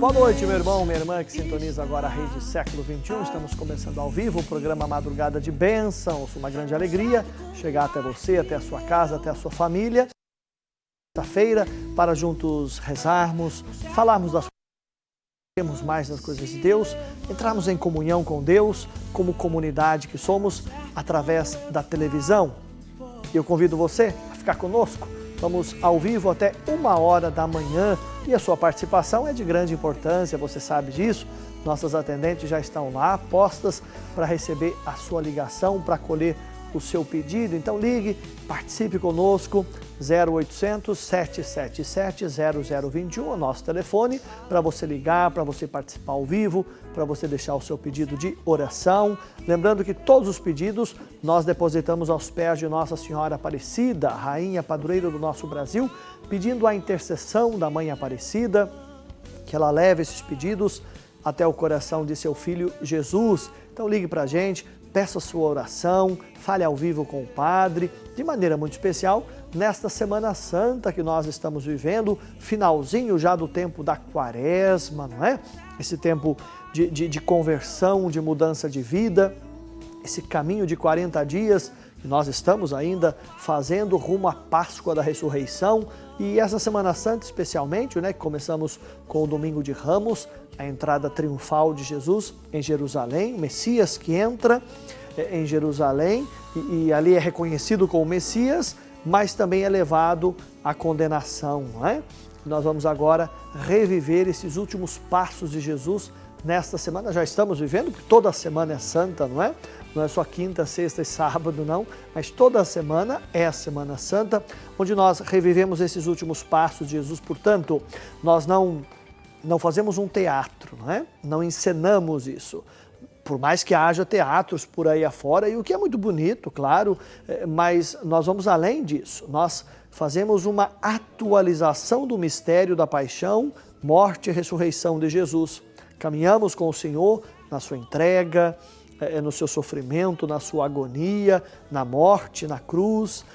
Boa noite, meu irmão, minha irmã que sintoniza agora a Rede Século XXI. Estamos começando ao vivo o programa Madrugada de Bênçãos. Uma grande alegria chegar até você, até a sua casa, até a sua família. Sexta-feira, para juntos rezarmos, falarmos das mais das coisas de Deus, entrarmos em comunhão com Deus, como comunidade que somos, através da televisão. E eu convido você a ficar conosco. Vamos ao vivo até 1h da manhã e a sua participação é de grande importância, você sabe disso. Nossas atendentes já estão lá, postas para receber a sua ligação, para acolher o seu pedido. Então ligue, participe conosco, 0800 777 0021, o nosso telefone, para você ligar, para você participar ao vivo, para você deixar o seu pedido de oração. Lembrando que todos os pedidos nós depositamos aos pés de Nossa Senhora Aparecida, Rainha Padroeira do nosso Brasil, pedindo a intercessão da Mãe Aparecida, que ela leve esses pedidos até o coração de seu Filho Jesus. Então ligue para a gente, peça a sua oração, fale ao vivo com o Padre, de maneira muito especial, nesta Semana Santa que nós estamos vivendo, finalzinho já do tempo da Quaresma, não é? Esse tempo de conversão, de mudança de vida, esse caminho de 40 dias que nós estamos ainda fazendo rumo à Páscoa da Ressurreição. E essa Semana Santa especialmente, né, que começamos com o Domingo de Ramos, a entrada triunfal de Jesus em Jerusalém, o Messias que entra em Jerusalém e ali é reconhecido como Messias, mas também é levado à condenação, não é? Nós vamos agora reviver esses últimos passos de Jesus nesta semana. Já estamos vivendo, porque toda semana é santa, não é? Não é só quinta, sexta e sábado, não, mas toda semana é a Semana Santa, onde nós revivemos esses últimos passos de Jesus. Portanto, nós não fazemos um teatro, não é? Não encenamos isso. Por mais que haja teatros por aí afora, e o que é muito bonito, claro, mas nós vamos além disso. Nós fazemos uma atualização do mistério da paixão, morte e ressurreição de Jesus. Caminhamos com o Senhor na sua entrega, no seu sofrimento, na sua agonia, na morte, na cruz,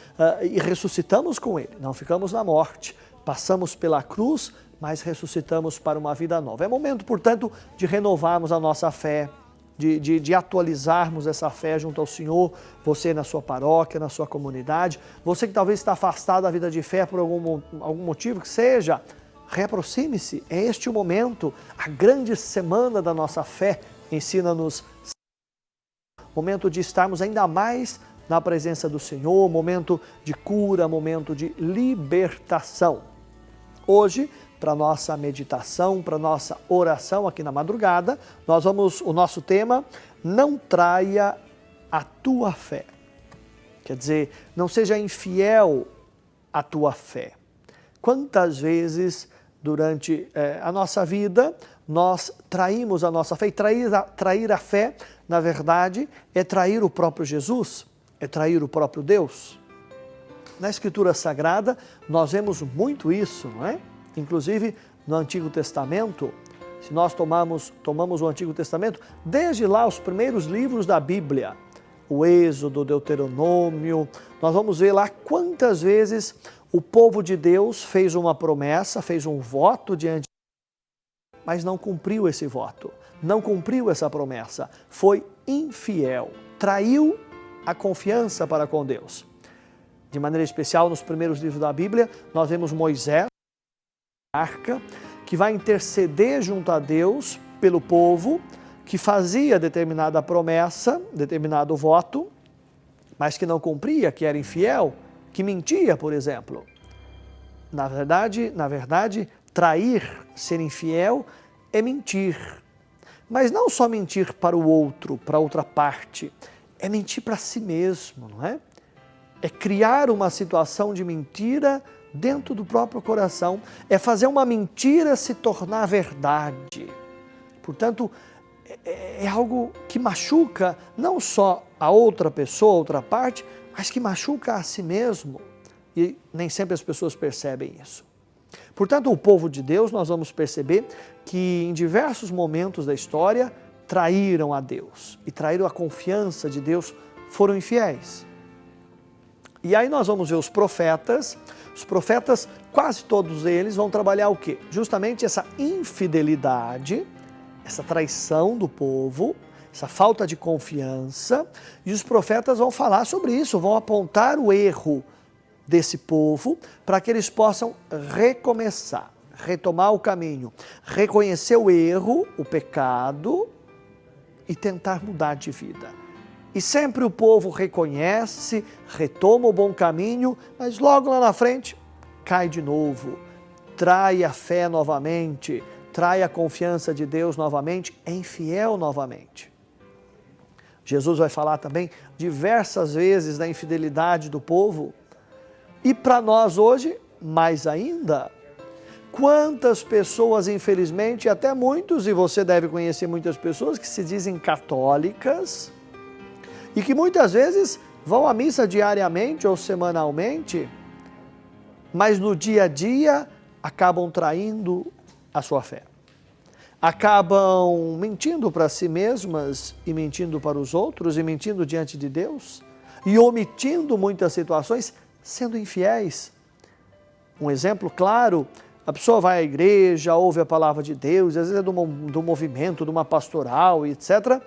e ressuscitamos com Ele. Não ficamos na morte, passamos pela cruz, mas ressuscitamos para uma vida nova. É momento, portanto, de renovarmos a nossa fé, de atualizarmos essa fé junto ao Senhor, você na sua paróquia, na sua comunidade, você que talvez está afastado da vida de fé por algum motivo que seja, reaproxime-se, é este o momento, a grande semana da nossa fé ensina-nos, momento de estarmos ainda mais na presença do Senhor, momento de cura, momento de libertação. Hoje, para nossa meditação, para nossa oração aqui na madrugada, o nosso tema, não traia a tua fé. Quer dizer, não seja infiel à tua fé. Quantas vezes durante a nossa vida nós traímos a nossa fé? E trair a fé, na verdade, é trair o próprio Jesus, é trair o próprio Deus. Na Escritura Sagrada nós vemos muito isso, não é? Inclusive no Antigo Testamento, se nós tomamos o Antigo Testamento, desde lá os primeiros livros da Bíblia, o Êxodo, o Deuteronômio, nós vamos ver lá quantas vezes o povo de Deus fez uma promessa, fez um voto diante de Deus, mas não cumpriu esse voto, não cumpriu essa promessa, foi infiel, traiu a confiança para com Deus. De maneira especial, nos primeiros livros da Bíblia, nós vemos Moisés, arca, que vai interceder junto a Deus pelo povo que fazia determinada promessa, determinado voto, mas que não cumpria, que era infiel, que mentia, por exemplo. Na verdade, trair, ser infiel, é mentir. Mas não só mentir para o outro, para outra parte, é mentir para si mesmo, não é? É criar uma situação de mentira dentro do próprio coração, é fazer uma mentira se tornar verdade. Portanto, é algo que machuca não só a outra pessoa, a outra parte, mas que machuca a si mesmo. E nem sempre as pessoas percebem isso. Portanto, o povo de Deus, nós vamos perceber que em diversos momentos da história traíram a Deus e traíram a confiança de Deus, foram infiéis. E aí nós vamos ver os profetas. Os profetas, quase todos eles, vão trabalhar o quê? Justamente essa infidelidade, essa traição do povo, essa falta de confiança. E os profetas vão falar sobre isso, vão apontar o erro desse povo para que eles possam recomeçar, retomar o caminho, reconhecer o erro, o pecado e tentar mudar de vida. E sempre o povo reconhece, retoma o bom caminho, mas logo lá na frente cai de novo, trai a fé novamente, trai a confiança de Deus novamente, é infiel novamente. Jesus vai falar também diversas vezes da infidelidade do povo. E para nós hoje, mais ainda, quantas pessoas, infelizmente, até muitos, e você deve conhecer muitas pessoas que se dizem católicas e que muitas vezes vão à missa diariamente ou semanalmente, mas no dia a dia acabam traindo a sua fé. Acabam mentindo para si mesmas e mentindo para os outros e mentindo diante de Deus e omitindo muitas situações, sendo infiéis. Um exemplo claro, a pessoa vai à igreja, ouve a palavra de Deus, às vezes é do movimento, de uma pastoral, etc.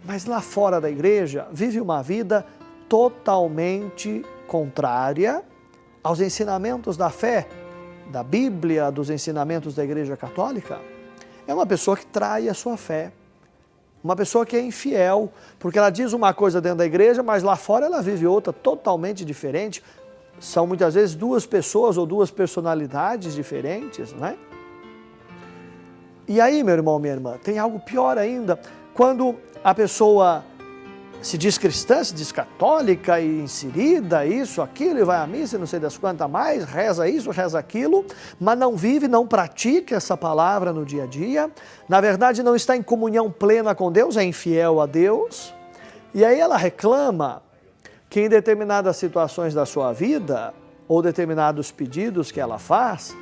Mas lá fora da igreja vive uma vida totalmente contrária aos ensinamentos da fé, da Bíblia, dos ensinamentos da Igreja Católica. É uma pessoa que trai a sua fé, uma pessoa que é infiel, porque ela diz uma coisa dentro da igreja, mas lá fora ela vive outra totalmente diferente. São muitas vezes duas pessoas ou duas personalidades diferentes, não é? E aí, meu irmão, minha irmã, tem algo pior ainda, quando a pessoa se diz cristã, se diz católica e inserida, isso, aquilo, e vai à missa, não sei das quantas mais, reza isso, reza aquilo, mas não vive, não pratica essa palavra no dia a dia, na verdade não está em comunhão plena com Deus, é infiel a Deus, e aí ela reclama que em determinadas situações da sua vida, ou determinados pedidos que ela faz,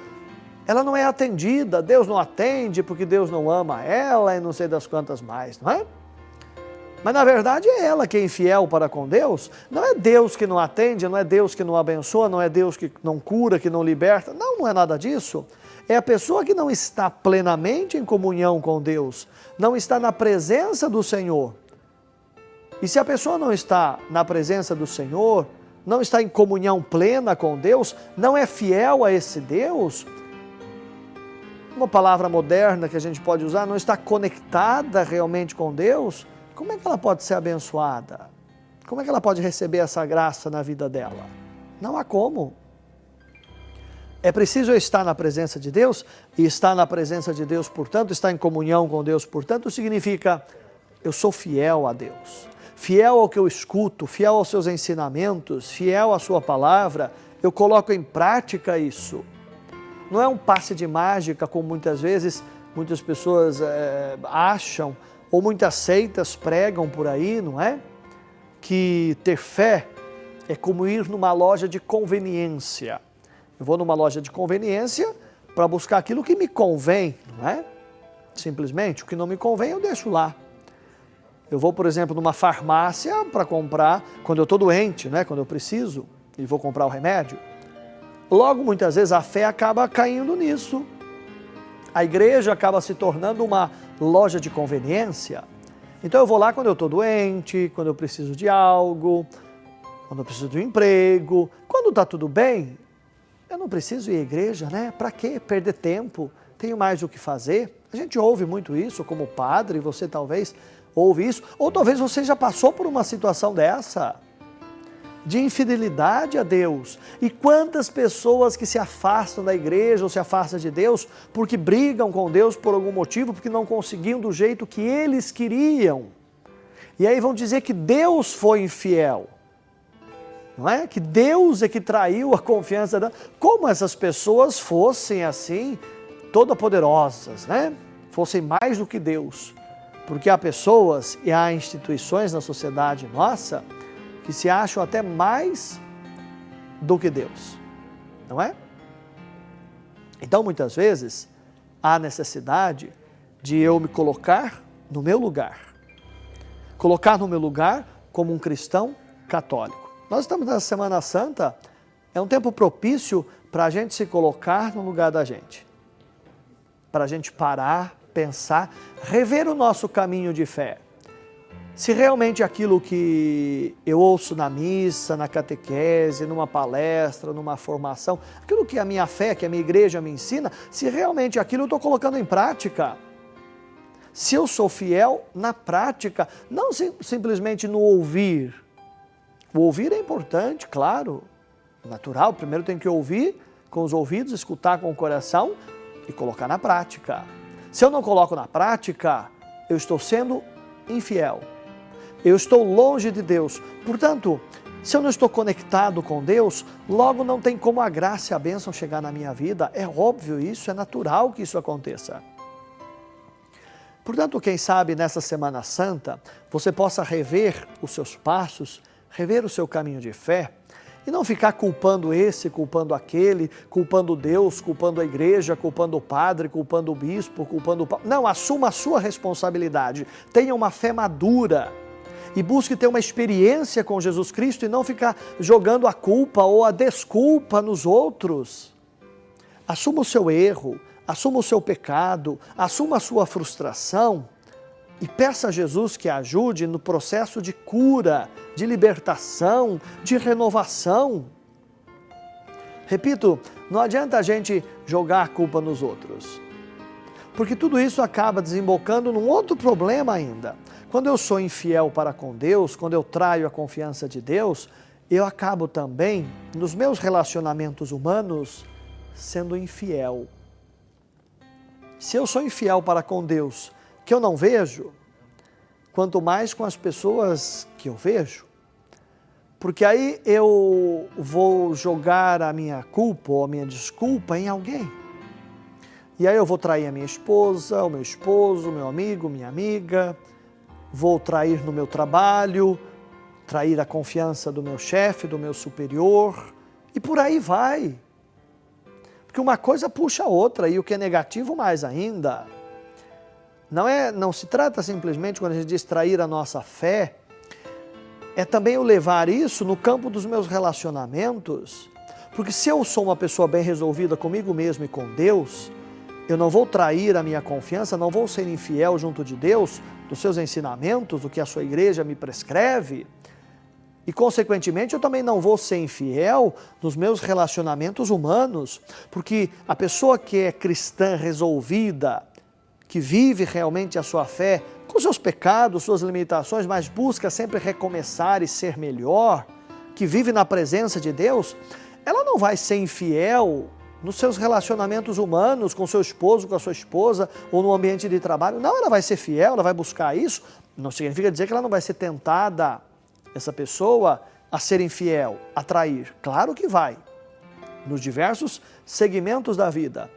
ela não é atendida, Deus não atende porque Deus não ama ela e não sei das quantas mais, não é? Mas na verdade é ela que é infiel para com Deus, não é Deus que não atende, não é Deus que não abençoa, não é Deus que não cura, que não liberta, não é nada disso. É a pessoa que não está plenamente em comunhão com Deus, não está na presença do Senhor. E se a pessoa não está na presença do Senhor, não está em comunhão plena com Deus, não é fiel a esse Deus, uma palavra moderna que a gente pode usar, não está conectada realmente com Deus, como é que ela pode ser abençoada? Como é que ela pode receber essa graça na vida dela? Não há como. É preciso estar na presença de Deus, e estar na presença de Deus, portanto, estar em comunhão com Deus, portanto, significa eu sou fiel a Deus, fiel ao que eu escuto, fiel aos seus ensinamentos, fiel à sua palavra, eu coloco em prática isso. Não é um passe de mágica, como muitas vezes muitas pessoas acham, ou muitas seitas pregam por aí, não é? Que ter fé é como ir numa loja de conveniência. Eu vou numa loja de conveniência para buscar aquilo que me convém, não é? Simplesmente, o que não me convém eu deixo lá. Eu vou, por exemplo, numa farmácia para comprar, quando eu estou doente, né? Quando eu preciso, e vou comprar o remédio. Logo, muitas vezes, a fé acaba caindo nisso. A igreja acaba se tornando uma loja de conveniência. Então eu vou lá quando eu estou doente, quando eu preciso de algo, quando eu preciso de um emprego. Quando está tudo bem, eu não preciso ir à igreja, né? Para quê? Perder tempo, tenho mais o que fazer. A gente ouve muito isso como padre, você talvez ouve isso, ou talvez você já passou por uma situação dessa, de infidelidade a Deus. E quantas pessoas que se afastam da igreja ou se afastam de Deus porque brigam com Deus por algum motivo, porque não conseguiam do jeito que eles queriam. E aí vão dizer que Deus foi infiel. Não é? Que Deus é que traiu a confiança dela. Como essas pessoas fossem assim, todopoderosas, né? Fossem mais do que Deus. Porque há pessoas e há instituições na sociedade nossa que se acham até mais do que Deus, não é? Então, muitas vezes, há necessidade de eu me colocar no meu lugar. Colocar no meu lugar como um cristão católico. Nós estamos na Semana Santa, é um tempo propício para a gente se colocar no lugar da gente. Para a gente parar, pensar, rever o nosso caminho de fé. Se realmente aquilo que eu ouço na missa, na catequese, numa palestra, numa formação, aquilo que a minha fé, que a minha igreja me ensina, se realmente aquilo eu estou colocando em prática. Se eu sou fiel na prática, não simplesmente no ouvir. O ouvir é importante, claro, natural. Primeiro tem que ouvir com os ouvidos, escutar com o coração e colocar na prática. Se eu não coloco na prática, eu estou sendo infiel. Eu estou longe de Deus. Portanto, se eu não estou conectado com Deus, logo não tem como a graça e a bênção chegar na minha vida. É óbvio isso, é natural que isso aconteça. Portanto, quem sabe nessa Semana Santa, você possa rever os seus passos, rever o seu caminho de fé e não ficar culpando esse, culpando aquele, culpando Deus, culpando a igreja, culpando o padre, culpando o bispo, culpando o... Não, assuma a sua responsabilidade. Tenha uma fé madura. E busque ter uma experiência com Jesus Cristo e não ficar jogando a culpa ou a desculpa nos outros. Assuma o seu erro, assuma o seu pecado, assuma a sua frustração e peça a Jesus que ajude no processo de cura, de libertação, de renovação. Repito, não adianta a gente jogar a culpa nos outros, porque tudo isso acaba desembocando num outro problema ainda. Quando eu sou infiel para com Deus, quando eu traio a confiança de Deus, eu acabo também, nos meus relacionamentos humanos, sendo infiel. Se eu sou infiel para com Deus, que eu não vejo, quanto mais com as pessoas que eu vejo, porque aí eu vou jogar a minha culpa ou a minha desculpa em alguém. E aí eu vou trair a minha esposa, o meu esposo, o meu amigo, minha amiga, vou trair no meu trabalho, trair a confiança do meu chefe, do meu superior, e por aí vai. Porque uma coisa puxa a outra, e o que é negativo mais ainda. Não se trata simplesmente, quando a gente diz trair a nossa fé, é também eu levar isso no campo dos meus relacionamentos, porque se eu sou uma pessoa bem resolvida comigo mesmo e com Deus, eu não vou trair a minha confiança, não vou ser infiel junto de Deus, dos seus ensinamentos, do que a sua igreja me prescreve, e consequentemente eu também não vou ser infiel nos meus relacionamentos humanos, porque a pessoa que é cristã resolvida, que vive realmente a sua fé, com seus pecados, suas limitações, mas busca sempre recomeçar e ser melhor, que vive na presença de Deus, ela não vai ser infiel nos seus relacionamentos humanos, com seu esposo, com a sua esposa, ou no ambiente de trabalho. Não, ela vai ser fiel, ela vai buscar isso. Não significa dizer que ela não vai ser tentada, essa pessoa, a ser infiel, a trair. Claro que vai, nos diversos segmentos da vida.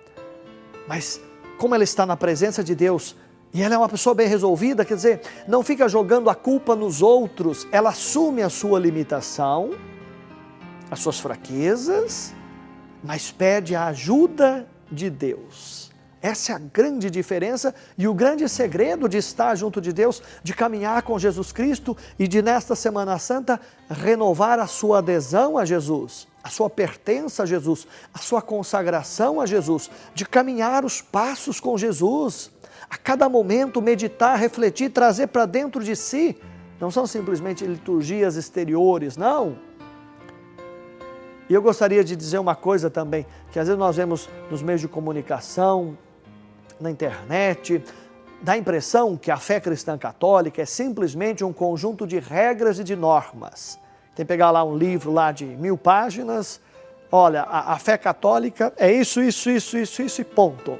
Mas como ela está na presença de Deus, e ela é uma pessoa bem resolvida, quer dizer, não fica jogando a culpa nos outros, ela assume a sua limitação, as suas fraquezas, mas pede a ajuda de Deus. Essa é a grande diferença e o grande segredo de estar junto de Deus, de caminhar com Jesus Cristo e de, nesta Semana Santa, renovar a sua adesão a Jesus, a sua pertença a Jesus, a sua consagração a Jesus, de caminhar os passos com Jesus, a cada momento meditar, refletir, trazer para dentro de si. Não são simplesmente liturgias exteriores, não. E eu gostaria de dizer uma coisa também, que às vezes nós vemos nos meios de comunicação, na internet, dá a impressão que a fé cristã católica é simplesmente um conjunto de regras e de normas. Tem que pegar lá um livro lá de 1000 páginas, olha, a fé católica é isso e ponto.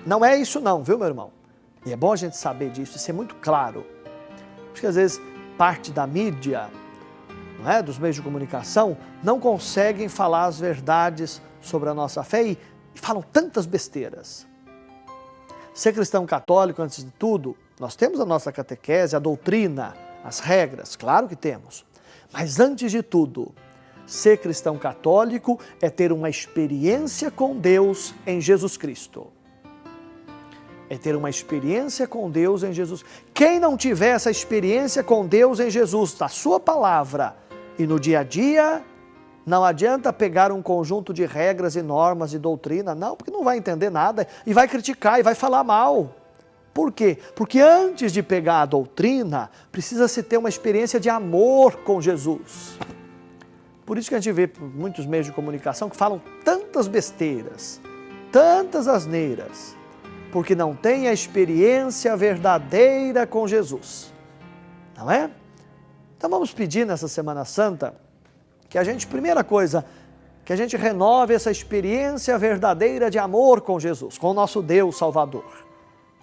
Não é isso não, viu, meu irmão? E é bom a gente saber disso, isso é muito claro. Porque às vezes parte da mídia, dos meios de comunicação, não conseguem falar as verdades sobre a nossa fé e falam tantas besteiras. Ser cristão católico, antes de tudo, nós temos a nossa catequese, a doutrina, as regras, claro que temos. Mas antes de tudo, ser cristão católico é ter uma experiência com Deus em Jesus Cristo. É ter uma experiência com Deus em Jesus. Quem não tiver essa experiência com Deus em Jesus, da sua palavra, E no dia a dia, não adianta pegar um conjunto de regras e normas e doutrina, não, porque não vai entender nada e vai criticar e vai falar mal. Por quê? Porque antes de pegar a doutrina, precisa-se ter uma experiência de amor com Jesus. Por isso que a gente vê muitos meios de comunicação que falam tantas besteiras, tantas asneiras, porque não tem a experiência verdadeira com Jesus. Não é? Então vamos pedir nessa Semana Santa que a gente, primeira coisa, que a gente renove essa experiência verdadeira de amor com Jesus, com o nosso Deus Salvador.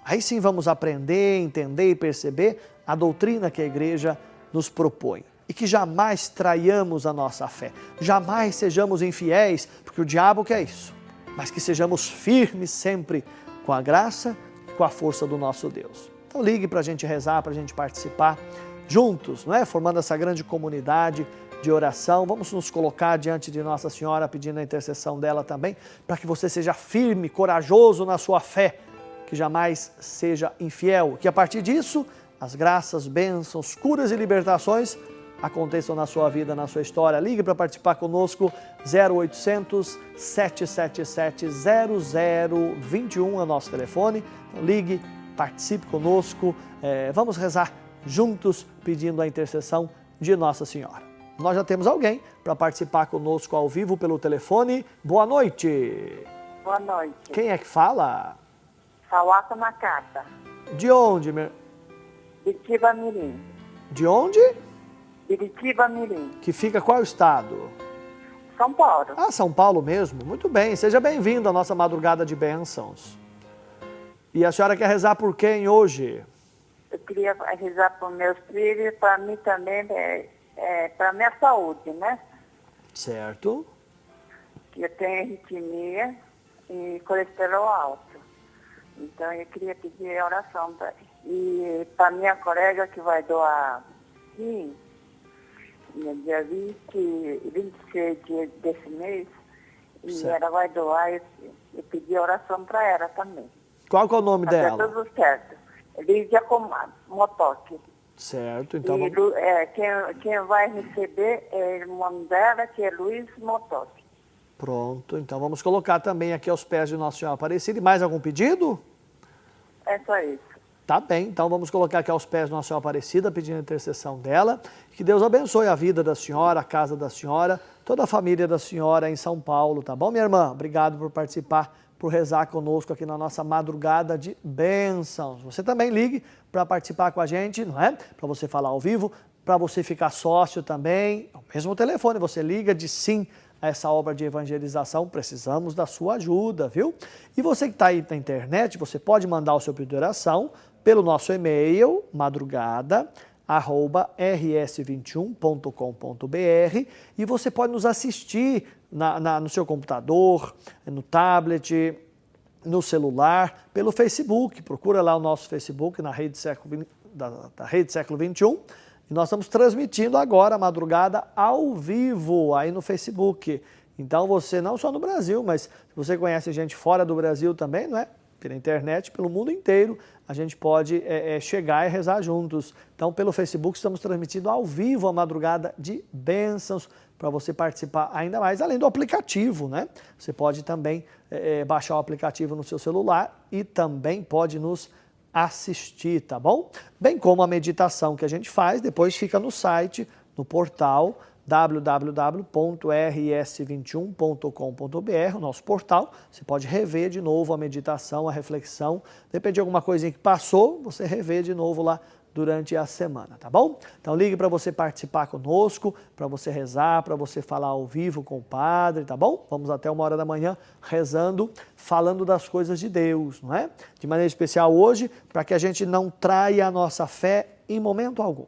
Aí sim vamos aprender, entender e perceber a doutrina que a igreja nos propõe. E que jamais traiamos a nossa fé, jamais sejamos infiéis, porque o diabo quer isso, mas que sejamos firmes sempre com a graça e com a força do nosso Deus. Então ligue para a gente rezar, para a gente participar juntos, não é? Formando essa grande comunidade de oração. Vamos nos colocar diante de Nossa Senhora, pedindo a intercessão dela também, para que você seja firme, corajoso na sua fé, que jamais seja infiel, que a partir disso, as graças, bênçãos, curas e libertações aconteçam na sua vida, na sua história. Ligue para participar conosco, 0800 777 0021 é o nosso telefone. Então, ligue, participe conosco, vamos rezar juntos pedindo a intercessão de Nossa Senhora. Nós já temos alguém para participar conosco ao vivo pelo telefone. Boa noite. Boa noite. Quem é que fala? Sauaca Macata. De onde? Biritiba Mirim. De onde? Biritiba Mirim. Que fica qual estado? São Paulo. Ah, São Paulo mesmo. Muito bem. Seja bem-vindo à nossa madrugada de bênçãos. E a senhora quer rezar por quem hoje? Eu queria rezar por meus filhos, para mim também, para minha saúde, né? Certo. Que eu tenho arritmia e colesterol alto. Então eu queria pedir oração para e para minha colega que vai doar rim, no dia 26 desse mês, e certo. ela vai doar, eu pedi oração para ela também. Qual que é o nome dela? Tá tudo certo. Lídia Motoque. Certo, então E vamos... quem vai receber é o nome dela, que é Luiz Motoque. Pronto, então vamos colocar também aqui aos pés de Nossa Senhora Aparecida. E mais algum pedido? É só isso. Tá bem, então vamos colocar aqui aos pés de Nossa Senhora Aparecida, pedindo a intercessão dela. Que Deus abençoe a vida da senhora, a casa da senhora, toda a família da senhora em São Paulo, tá bom, minha irmã? Obrigado por participar, por rezar conosco aqui na nossa madrugada de bênçãos. Você também ligue para participar com a gente, não é? Para você falar ao vivo, para você ficar sócio também. O mesmo telefone, você liga de sim a essa obra de evangelização, precisamos da sua ajuda, viu? E você que está aí na internet, você pode mandar o seu pedido de oração pelo nosso e-mail, madrugada@rs21.com.br, e você pode nos assistir no seu computador, no tablet, no celular, pelo Facebook. Procura lá o nosso Facebook na rede da Rede Século 21. E nós estamos transmitindo agora a madrugada ao vivo aí no Facebook. Então você, não só no Brasil, mas se você conhece gente fora do Brasil também, não é? Pela internet, pelo mundo inteiro, a gente pode chegar e rezar juntos. Então, pelo Facebook, estamos transmitindo ao vivo a madrugada de bênçãos para você participar ainda mais, além do aplicativo, né? Você pode também baixar o aplicativo no seu celular e também pode nos assistir, tá bom? Bem como a meditação que a gente faz, depois fica no site, no portal www.rs21.com.br, o nosso portal. Você pode rever de novo a meditação, a reflexão. Depende de alguma coisinha que passou, você revê de novo lá durante a semana, tá bom? Então ligue para você participar conosco, para você rezar, para você falar ao vivo com o padre, tá bom? Vamos até 1h da manhã rezando, falando das coisas de Deus, não é? De maneira especial hoje, para que a gente não traia a nossa fé em momento algum.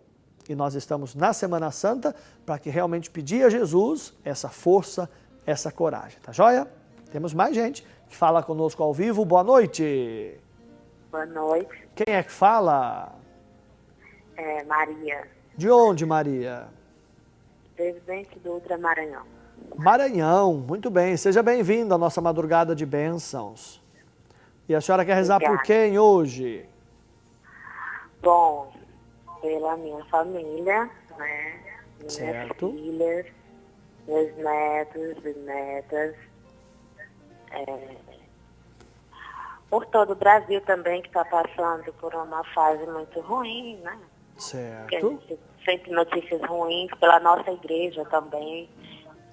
E nós estamos na Semana Santa para que realmente pedir a Jesus essa força, essa coragem, tá joia? Temos mais gente que fala conosco ao vivo. Boa noite. Boa noite. Quem é que fala? Maria. De onde, Maria? Presidente do Ultramaranhão. Maranhão, muito bem. Seja bem-vindo à nossa madrugada de bênçãos. E a senhora quer rezar por quem hoje? Bom, pela minha família, né? minhas Certo. filhas, meus netos, bisnetas, por todo o Brasil também, que está passando por uma fase muito ruim, né? Que a Certo. gente sente notícias ruins pela nossa igreja também,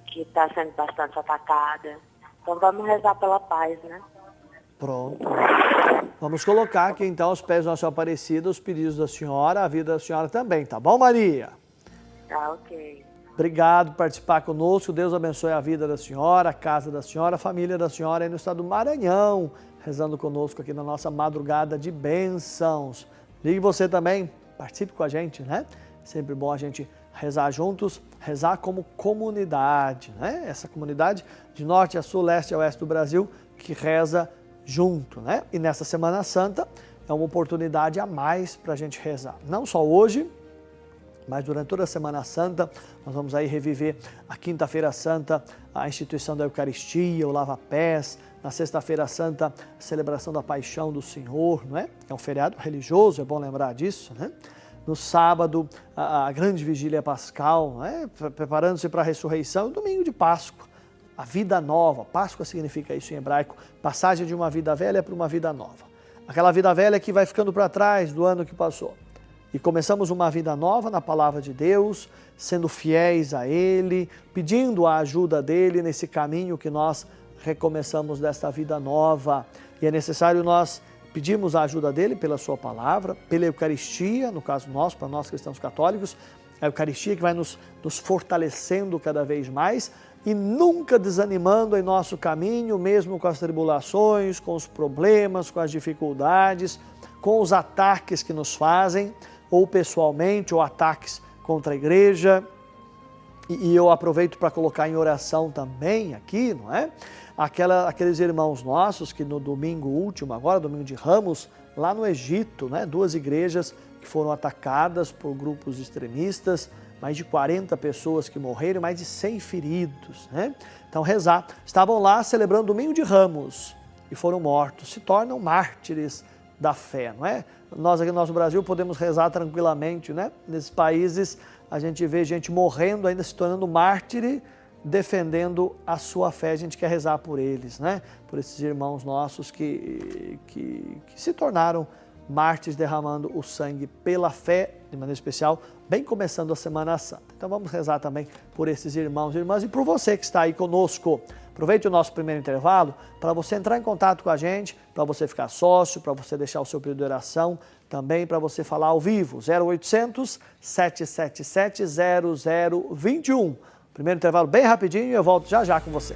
que está sendo bastante atacada. Então vamos rezar pela paz, né? Pronto. Vamos colocar aqui então aos pés do nosso Aparecido os pedidos da senhora, a vida da senhora também, tá bom, Maria? Tá, ok. Obrigado por participar conosco. Deus abençoe a vida da senhora, a casa da senhora, a família da senhora aí no estado do Maranhão, rezando conosco aqui na nossa madrugada de bênçãos. Ligue você também, participe com a gente, né? Sempre bom a gente rezar juntos, rezar como comunidade, né? Essa comunidade de norte a sul, leste a oeste do Brasil, que reza junto, né? E nessa Semana Santa é uma oportunidade a mais para a gente rezar. Não só hoje, mas durante toda a Semana Santa, nós vamos aí reviver a Quinta-feira Santa, a instituição da Eucaristia, o Lava-Pés, na Sexta-feira Santa, a celebração da Paixão do Senhor, não é? É um feriado religioso, é bom lembrar disso, né? No sábado, a grande vigília pascal, não é? Preparando-se para a ressurreição, e o domingo de Páscoa, a vida nova. Páscoa significa isso em hebraico, passagem de uma vida velha para uma vida nova. Aquela vida velha que vai ficando para trás do ano que passou. E começamos uma vida nova na palavra de Deus, sendo fiéis a Ele, pedindo a ajuda dEle nesse caminho que nós recomeçamos desta vida nova. E é necessário nós pedirmos a ajuda dEle pela sua palavra, pela Eucaristia, no caso nosso, para nós cristãos católicos, a Eucaristia que vai nos fortalecendo cada vez mais e nunca desanimando em nosso caminho, mesmo com as tribulações, com os problemas, com as dificuldades, com os ataques que nos fazem, ou pessoalmente, ou ataques contra a igreja. E eu aproveito para colocar em oração também aqui, não é? Aqueles irmãos nossos que no domingo último, agora domingo de Ramos, lá no Egito, né? 2 igrejas que foram atacadas por grupos extremistas, mais de 40 pessoas que morreram, mais de 100 feridos, né? Então rezar, estavam lá celebrando domingo de Ramos e foram mortos, se tornam mártires da fé, não é? Nós aqui no nosso Brasil podemos rezar tranquilamente, né? Nesses países a gente vê gente morrendo, ainda se tornando mártir, defendendo a sua fé. A gente quer rezar por eles, né? Por esses irmãos nossos que se tornaram mártires derramando o sangue pela fé, de maneira especial, bem começando a Semana Santa. Então vamos rezar também por esses irmãos e irmãs e por você que está aí conosco. Aproveite o nosso primeiro intervalo para você entrar em contato com a gente, para você ficar sócio, para você deixar o seu pedido de oração, também para você falar ao vivo, 0800 777 0021. Primeiro intervalo bem rapidinho e eu volto já já com você.